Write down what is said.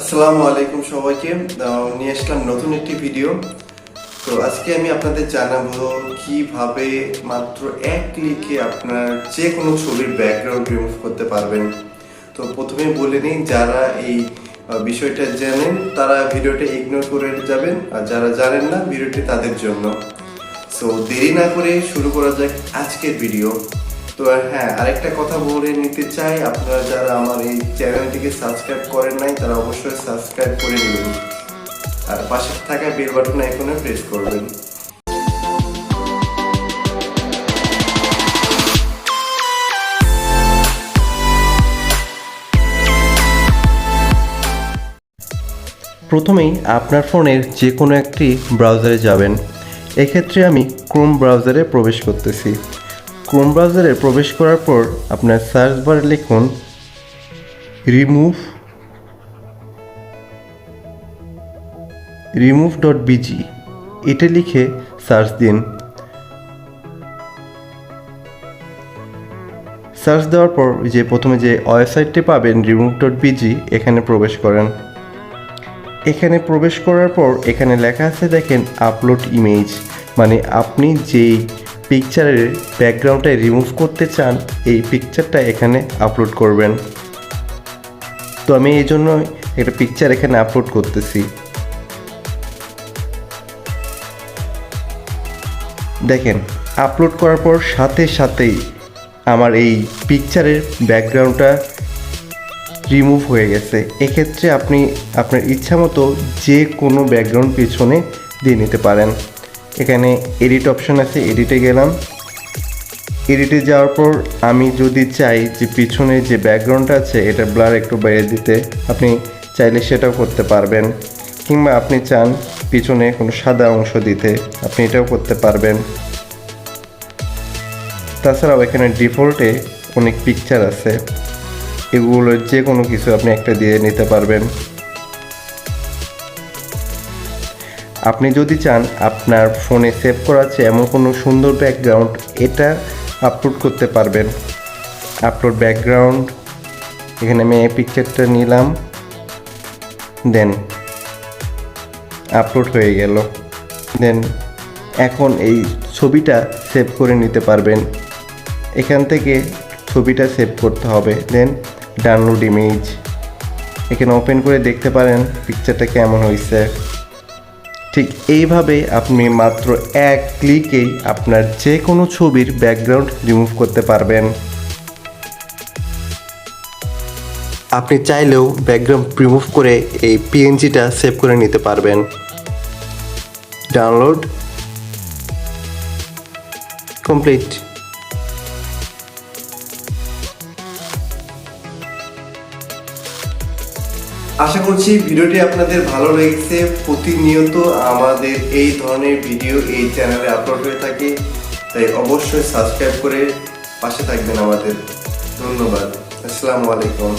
আসসালামু আলাইকুম সবাইকে। নিয়ে আসলাম নতুন একটি ভিডিও। তো আজকে আমি আপনাদের জানাবো কিভাবে মাত্র এক ক্লিকে আপনার যে কোনো ছবির ব্যাকগ্রাউন্ড রিমুভ করতে পারবেন। তো প্রথমে বলে নিই, যারা এই বিষয়টা জানেন তারা ভিডিওটা ইগনোর করে যাবেন, আর যারা জানেন না ভিডিওটি তাদের জন্য। সো দেরি না করে শুরু করা যাক আজকের ভিডিও। তো হ্যাঁ, আরেকটা কথা বলে নিতে চাই, আপনারা যারা আমার এই চ্যানেলটিকে সাবস্ক্রাইব করেন নাই তারা অবশ্যই সাবস্ক্রাইব করে নেবেন, আর পাশে থাকা বেল বাটনে এখনো প্রেস করবেন। প্রথমেই আপনার ফোনের যে কোনো একটি ব্রাউজারে যাবেন। এক্ষেত্রে আমি ক্রোম ব্রাউজারে প্রবেশ করতেছি। ক্রোম ব্রাউজারে প্রবেশ করার পর আপনার সার্চ বারে লিখুন remove.bg, এটা লিখে সার্চ দিন। সার্চ দেওয়ার পর যে প্রথমে যে ওয়েবসাইটটি পাবেন remove.bg, এখানে প্রবেশ করেন। এখানে প্রবেশ করার পর এখানে লেখা আছে দেখেন আপলোড ইমেজ, মানে আপনি যেই পিকচারের ব্যাকগ্রাউন্ডটা রিমুভ করতে চান এই পিকচারটা এখানে আপলোড করবেন। তো আমি এই জন্য একটা পিকচার এখানে আপলোড করতেছি। দেখেন আপলোড করার পর সাথে সাথেই আমার এই পিকচারের ব্যাকগ্রাউন্ডটা রিমুভ হয়ে গেছে। এক্ষেত্রে আপনি আপনার ইচ্ছা মতো যে কোনো ব্যাকগ্রাউন্ড পিছনে দিয়ে নিতে পারেন। এখানে এডিট অপশন আছে, এডিটে গেলাম। এডিটে যাওয়ার পর আমি যদি চাই যে পিছনে যে ব্যাকগ্রাউন্ডটা আছে এটা ব্লার একটু বাইরে দিতে, আপনি চাইলে সেটাও করতে পারবেন, কিংবা আপনি চান পিছনে কোনো সাদা অংশ দিতে, আপনি এটাও করতে পারবেন। তাছাড়াও এখানে ডিফল্টে অনেক পিকচার আছে, এগুলোর যে কোনো কিছু আপনি একটা দিয়ে নিতে পারবেন। আপনি যদি চান আপনার ফোনে সেভ করা আছে এমন কোনো সুন্দর ব্যাকগ্রাউন্ড, এটা আপলোড করতে পারবেন। আপলোড ব্যাকগ্রাউন্ড, এখানে আমি এই পিকচারটা নিলাম, দেন আপলোড হয়ে গেল। দেন এখন এই ছবিটা সেভ করে নিতে পারবেন। এখান থেকে ছবিটা সেভ করতে হবে, দেন ডাউনলোড ইমেজ, এখানে ওপেন করে দেখতে পারেন পিকচারটা কেমন হয়েছে। ঠিক এইভাবে আপনি মাত্র এক ক্লিকেই আপনার যে কোনো ছবির ব্যাকগ্রাউন্ড রিমুভ করতে পারবেন। আপনি চাইলেও ব্যাকগ্রাউন্ড রিমুভ করে এই পিএনজিটা সেভ করে নিতে পারবেন। Download complete. আশা করছি ভিডিওটি আপনাদের ভালো লেগেছে। প্রতিনিয়ত আমাদের এই ধরনের ভিডিও এই চ্যানেলে আপলোড হয়ে থাকে, তাই অবশ্যই সাবস্ক্রাইব করে পাশে থাকবেন আমাদের। ধন্যবাদ। আসসালামু আলাইকুম।